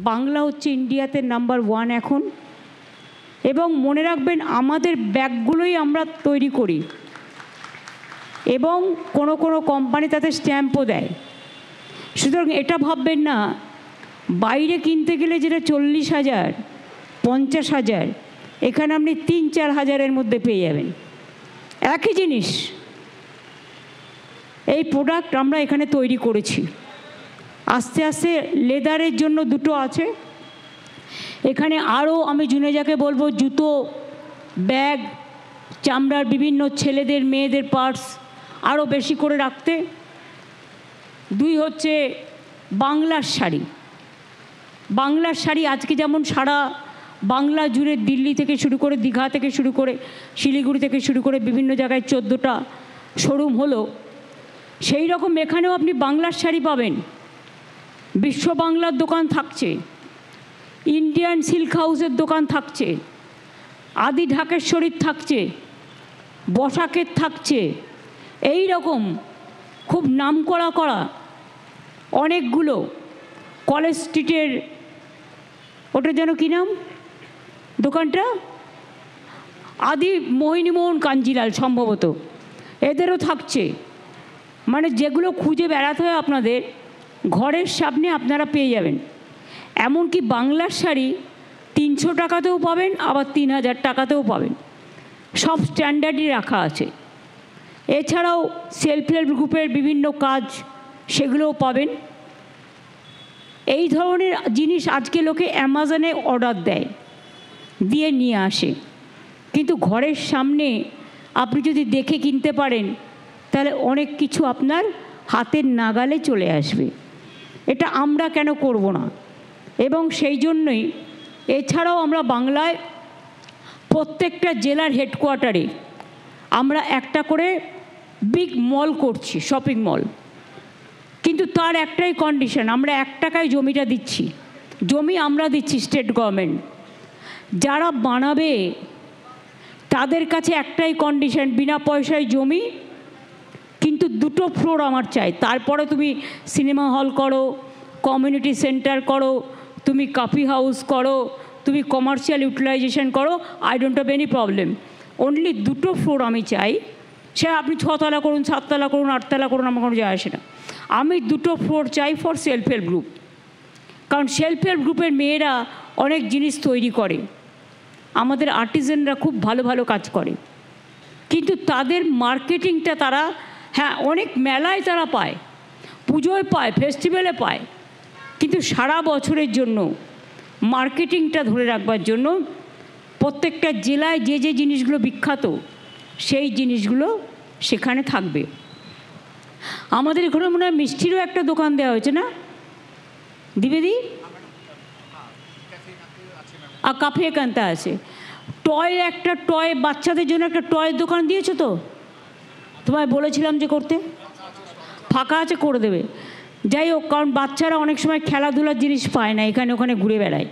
বাংলা হচ্ছে ইন্ডিয়াতে নাম্বার 1 এখন। এবং মনে রাখবেন আমাদের ব্যাগগুলোই আমরা তৈরি করি এবং কোনো কোনো কোম্পানি তাতে স্ট্যাম্পও দেয়। সুতরাং এটা ভাববেন না বাইরে কিনতে গেলে যেটা 40,000 50,000 এখানে আপনি 3-4 হাজারের মধ্যে পেয়ে যাবেন একই জিনিস। এই প্রোডাক্ট আমরা এখানে তৈরি করেছি। আস্তে আস্তে লেদারের জন্য দুটো আছে এখানে। আরও আমি জুনেজাকে বলবো জুতো, ব্যাগ, চামড়ার বিভিন্ন ছেলেদের মেয়েদের পার্টস আরও বেশি করে রাখতে। 2 হচ্ছে বাংলার শাড়ি। বাংলার শাড়ি আজকে যেমন সারা বাংলা জুড়ে দিল্লি থেকে শুরু করে দীঘা থেকে শুরু করে শিলিগুড়ি থেকে শুরু করে বিভিন্ন জায়গায় 14টা শোরুম হলো, সেই রকম এখানেও আপনি বাংলার শাড়ি পাবেন। বিশ্ব বাংলার দোকান থাকছে, ইন্ডিয়ান সিল্ক হাউসের দোকান থাকছে, আদি ঢাকেশ্বরীর থাকছে, বসাকের থাকছে, এই রকম খুব নামকরা করা অনেকগুলো। কলেজ স্ট্রিটের ওটা যেন কী নাম দোকানটা, আদি মোহিনীমোহন কাঞ্জিলাল সম্ভবত, এদেরও থাকছে। মানে যেগুলো খুঁজে বেড়াতে হয় আপনাদের ঘরের সামনে আপনারা পেয়ে যাবেন। এমনকি বাংলার শাড়ি 300 টাকাতেও পাবেন, আবার 3000 টাকাতেও পাবেন। সব স্ট্যান্ডার্ডই রাখা আছে। এছাড়াও সেলফ হেল্প গ্রুপের বিভিন্ন কাজ সেগুলোও পাবেন। এই ধরনের জিনিস আজকে লোকে অ্যামাজনে অর্ডার দেয়, দিয়ে নিয়ে আসে, কিন্তু ঘরের সামনে আপনি যদি দেখে কিনতে পারেন তাহলে অনেক কিছু আপনার হাতের নাগালে চলে আসবে। এটা আমরা কেন করব না? এবং সেই জন্যই এছাড়াও আমরা বাংলায় প্রত্যেকটা জেলার হেডকোয়ার্টারে আমরা একটা করে বিগ মল করছি, শপিং মল। কিন্তু তার একটাই কন্ডিশন, আমরা 1 টাকায় জমিটা দিচ্ছি। জমি আমরা দিচ্ছি স্টেট গভর্নমেন্ট। যারা বানাবে তাদের কাছে একটাই কন্ডিশন, বিনা পয়সায় জমি, কিন্তু 2টো ফ্লোর আমার চাই। তারপরে তুমি সিনেমা হল করো, কমিউনিটি সেন্টার করো, তুমি কফি হাউস করো, তুমি কমার্শিয়াল ইউটিলাইজেশন করো, I don't have any problem. Only 2টো ফ্লোর আমি চাই। সে আপনি 6 তলা করুন, 7 তলা করুন, 8 তলা করুন, আমার কোনো যায় আসে না। আমি 2টো ফ্লোর চাই ফর সেলফ হেল্প গ্রুপ। কারণ সেলফ হেল্প গ্রুপের মেয়েরা অনেক জিনিস তৈরি করে, আমাদের আর্টিজানরা খুব ভালো ভালো কাজ করে, কিন্তু তাদের মার্কেটিংটা তারা, হ্যাঁ অনেক মেলায় তারা পায়, পুজোয় পায়, ফেস্টিভ্যালে পায়, কিন্তু সারা বছরের জন্য মার্কেটিংটা ধরে রাখবার জন্য প্রত্যেকটা জেলায় যে যে জিনিসগুলো বিখ্যাত সেই জিনিসগুলো সেখানে থাকবে। আমাদের এখানে মনে হয় মিষ্টিরও একটা দোকান দেওয়া হয়েছে না দিবেদি? আর কাফে কান্তা আছে। টয়, একটা টয় বাচ্চাদের জন্য একটা টয়ের দোকান দিয়েছো তো? তোমায় বলেছিলাম যে করতে, ফাঁকা আছে, করে দেবে। যাই হোক, কারণ বাচ্চারা অনেক সময় খেলাধুলার জিনিস পায় না, এখানে ওখানে ঘুরে বেড়ায়,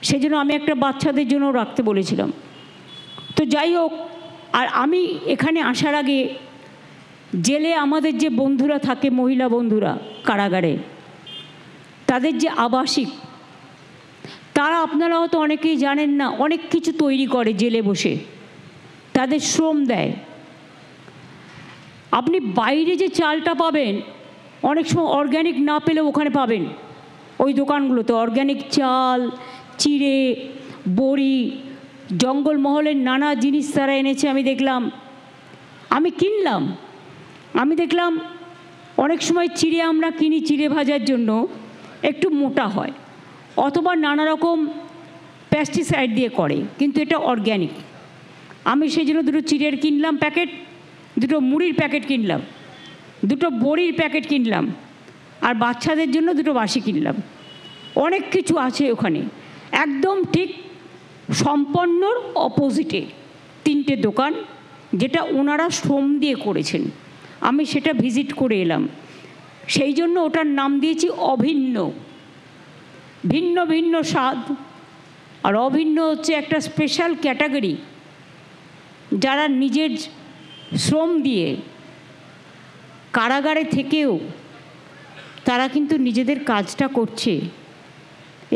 সেই জন্য আমি একটা বাচ্চাদের জন্য রাখতে বলেছিলাম। তো যাই হোক, আর আমি এখানে আসার আগে জেলে আমাদের যে বন্ধুরা থাকে, মহিলা বন্ধুরা কারাগারে, তাদের যে আবাসিক, তারা আপনারা হয়তো অনেকেই জানেন না, অনেক কিছু তৈরি করে জেলে বসে, তাদের শ্রম দেয়। আপনি বাইরে যে চালটা পাবেন অনেক সময় অর্গ্যানিক না পেলেও ওখানে পাবেন, ওই দোকানগুলোতে অর্গ্যানিক চাল, চিড়ে, বড়ি, জঙ্গলমহলের নানা জিনিস তারা এনেছে। আমি দেখলাম, আমি কিনলাম, আমি দেখলাম অনেক সময় চিড়ে আমরা কিনি চিড়ে ভাজার জন্য, একটু মোটা হয়, অথবা নানা রকম পেস্টিসাইড দিয়ে করে, কিন্তু এটা অর্গ্যানিক। আমি সেই জন্য 2টো চিড়ের কিনলাম প্যাকেট, 2টো মুড়ির প্যাকেট কিনলাম, 2টো বড়ির প্যাকেট কিনলাম, আর বাচ্চাদের জন্য 2টো বাসি কিনলাম। অনেক কিছু আছে ওখানে, একদম ঠিক সম্পন্নর অপোজিটে 3টে দোকান, যেটা ওনারা শ্রম দিয়ে করেছেন। আমি সেটা ভিজিট করে এলাম, সেই জন্য ওটার নাম দিয়েছি অভিন্ন। ভিন্ন ভিন্ন স্বাদ, আর অভিন্ন হচ্ছে একটা স্পেশাল ক্যাটাগরি, যারা নিজের শ্রম দিয়ে কারাগারে থেকেও তারা কিন্তু নিজেদের কাজটা করছে।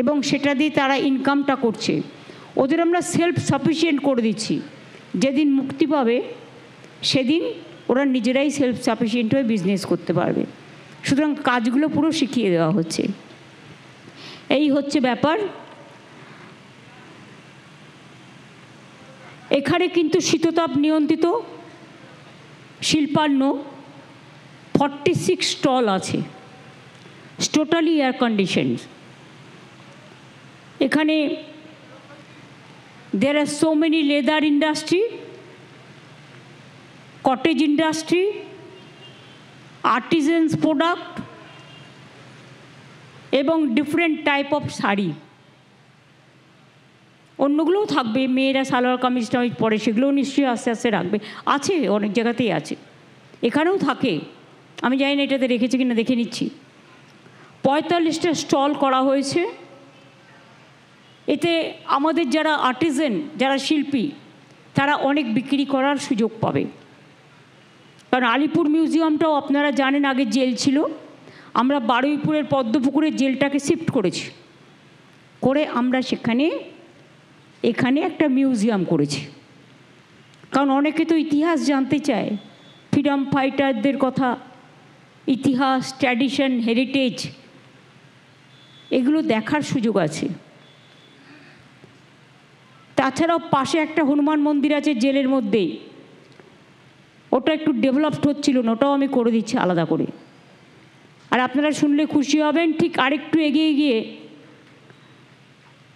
এবং সেটা দিয়ে তারা ইনকামটা করছে। ওদের আমরা সেলফ সাফিসিয়েন্ট করে দিচ্ছি। যেদিন মুক্তি পাবে সেদিন ওরা নিজেরাই সেলফ সাফিসিয়েন্ট হয়ে বিজনেস করতে পারবে। সুতরাং কাজগুলো পুরো শিখিয়ে দেওয়া হচ্ছে। এই হচ্ছে ব্যাপার। এখানে কিন্তু শীততাপ নিয়ন্ত্রিত শিল্পান্ন 46 স্টল আছে, টোটালি এয়ার কন্ডিশন। এখানে there are so many leather industry, cottage industry, artisans product এবং ডিফারেন্ট টাইপ অফ শাড়ি। অন্যগুলোও থাকবে, মেয়েরা সালোয়ার কামিজ টামিজ পরে, সেগুলোও নিশ্চয়ই আস্তে আস্তে রাখবে, আছে অনেক জায়গাতেই আছে, এখানেও থাকে। আমি জানি না এটাতে রেখেছি কিনা, দেখে নিচ্ছি। 45টা স্টল করা হয়েছে। এতে আমাদের যারা আর্টিজান, যারা শিল্পী, তারা অনেক বিক্রি করার সুযোগ পাবে। কারণ আলিপুর মিউজিয়ামটাও আপনারা জানেন আগে জেল ছিল, আমরা বারুইপুরের পদ্মপুকুরের জেলটাকে শিফট করেছি, করে আমরা এখানে একটা মিউজিয়াম করেছি। কারণ অনেকে তো ইতিহাস জানতে চায়, ফ্রিডম ফাইটারদের কথা, ইতিহাস, ট্র্যাডিশন, হেরিটেজ, এগুলো দেখার সুযোগ আছে। তাছাড়াও পাশে একটা হনুমান মন্দির আছে জেলের মধ্যেই, ওটা একটু ডেভেলপড হচ্ছিল না, ওটাও আমি করে দিচ্ছি আলাদা করে। আর আপনারা শুনলে খুশি হবেন, ঠিক আরেকটু এগিয়ে গিয়ে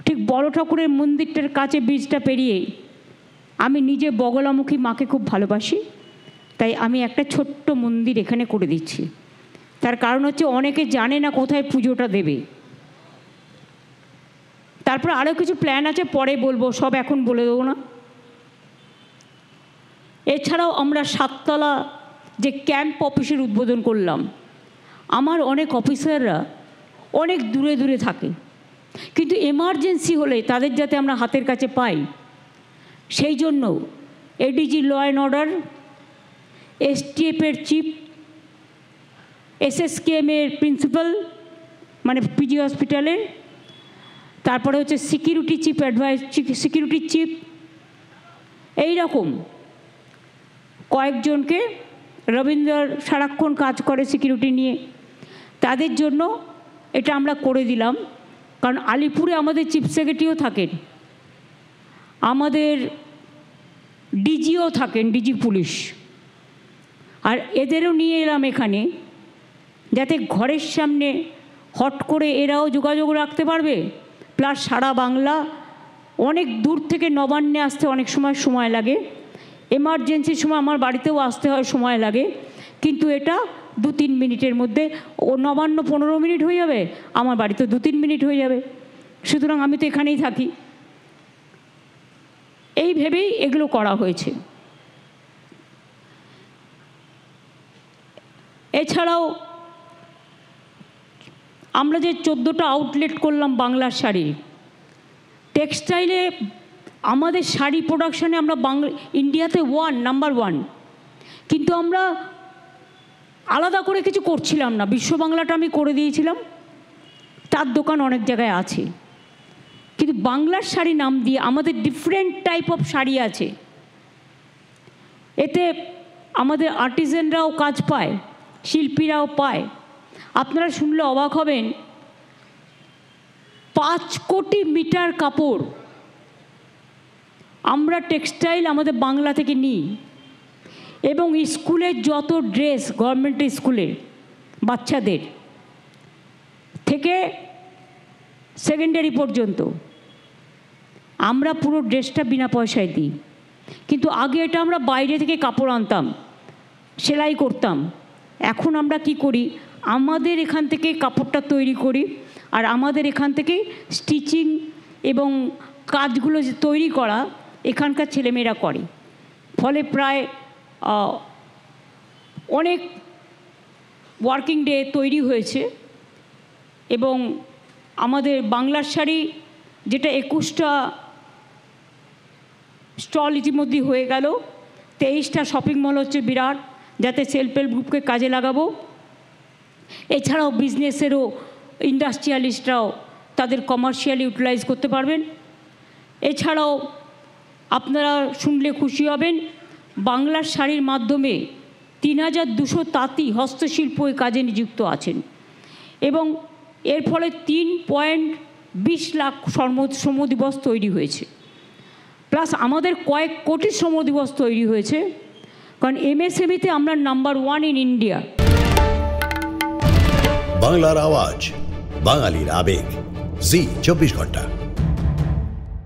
ঠিক বড় ঠাকুরের মন্দিরটার কাছে ব্রিজটা পেরিয়ে, আমি নিজে বগলামুখী মাকে খুব ভালোবাসি, তাই আমি একটা ছোট্ট মন্দির এখানে করে দিচ্ছি। তার কারণ হচ্ছে অনেকে জানে না কোথায় পুজোটা দেবে। তারপর আরও কিছু প্ল্যান আছে, পরে বলবো, সব এখন বলে দেবো না। এছাড়াও আমরা 7তলা যে ক্যাম্প অফিসের উদ্বোধন করলাম। আমার অনেক অফিসাররা অনেক দূরে দূরে থাকে, কিন্তু এমার্জেন্সি হলে তাদের যাতে আমরা হাতের কাছে পাই, সেই জন্য এডিজি ল অ্যান্ড অর্ডার, এসটিএফের চিফ, এসএসকেএমের প্রিন্সিপাল মানে পিজি হসপিটালের, তারপরে হচ্ছে সিকিউরিটি চিফ, সিকিউরিটি চিফ, এই রকম কয়েকজনকে, রবীন্দ্র সারাক্ষণ কাজ করে সিকিউরিটি নিয়ে, তাদের জন্য এটা আমরা করে দিলাম। কারণ আলিপুরে আমাদের চিফ সেক্রেটারিও থাকেন, আমাদের ডিজিও থাকেন, ডিজি পুলিশ, আর এদেরও নিয়ে এলাম এখানে, যাতে ঘরের সামনে হট করে এরাও যোগাযোগ রাখতে পারবে, প্লাস সারা বাংলা, অনেক দূর থেকে নবান্নে আসতে অনেক সময় লাগে, এমার্জেন্সির সময় আমার বাড়িতেও আসতে হয়, সময় লাগে, কিন্তু এটা 2-3 মিনিটের মধ্যে, ও নবান্ন 15 মিনিট হয়ে যাবে, আমার বাড়িতে 2-3 মিনিট হয়ে যাবে। সুতরাং আমি তো এখানেই থাকি। এই ভেবেই এগুলো করা হয়েছে। এছাড়াও আমরা যে 14টা আউটলেট করলাম বাংলার শাড়ির, টেক্সটাইলে আমাদের শাড়ি প্রোডাকশানে আমরা ইন্ডিয়াতে নাম্বার 1, কিন্তু আমরা আলাদা করে কিছু করছিলাম না। বিশ্ব বাংলাটা আমি করে দিয়েছিলাম, তার দোকান অনেক জায়গায় আছে, কিন্তু বাংলার শাড়ি নাম দিয়ে আমাদের ডিফারেন্ট টাইপ অফ শাড়ি আছে। এতে আমাদের আর্টিজানরাও কাজ পায়, শিল্পীরাও পায়। আপনারা শুনলে অবাক হবেন, 5 কোটি মিটার কাপড় আমরা টেক্সটাইল আমাদের বাংলা থেকে নিই, এবং স্কুলের যত ড্রেস, গভর্নমেন্ট স্কুলের বাচ্চাদের থেকে সেকেন্ডারি পর্যন্ত, আমরা পুরো ড্রেসটা বিনা পয়সায় দিই। কিন্তু আগে এটা আমরা বাইরে থেকে কাপড় আনতাম, সেলাই করতাম। এখন আমরা কি করি, আমাদের এখান থেকে কাপড়টা তৈরি করি, আর আমাদের এখান থেকে স্টিচিং এবং কাজগুলো যে তৈরি করা এখানকার ছেলেমেয়েরা করে। ফলে প্রায় অনেক ওয়ার্কিং ডে তৈরি হয়েছে। এবং আমাদের বাংলার শাড়ি যেটা 21টা স্টল ইতিমধ্যেই হয়ে গেল, 23টা শপিং মল হচ্ছে বিরাট, যাতে সেলফ হেল্প গ্রুপকে কাজে লাগাবো। এছাড়াও বিজনেসেরও ইন্ডাস্ট্রিয়ালিস্টরাও তাদের কমার্শিয়ালি ইউটিলাইজ করতে পারবেন। এছাড়াও আপনারা শুনলে খুশি হবেন, বাংলার শাড়ির মাধ্যমে ৩,২০০ তাঁতি হস্তশিল্প এই কাজে নিযুক্ত আছেন এবং এর ফলে ৩.২০ লাখ শ্রমদিবস তৈরি হয়েছে, প্লাস আমাদের কয়েক কোটি শ্রমদিবস তৈরি হয়েছে, কারণ এমএসএমইতে আমরা নাম্বার 1 ইন ইন্ডিয়া। বাংলার আওয়াজ, বাঙালির আবেগ, জি 24 ঘন্টা।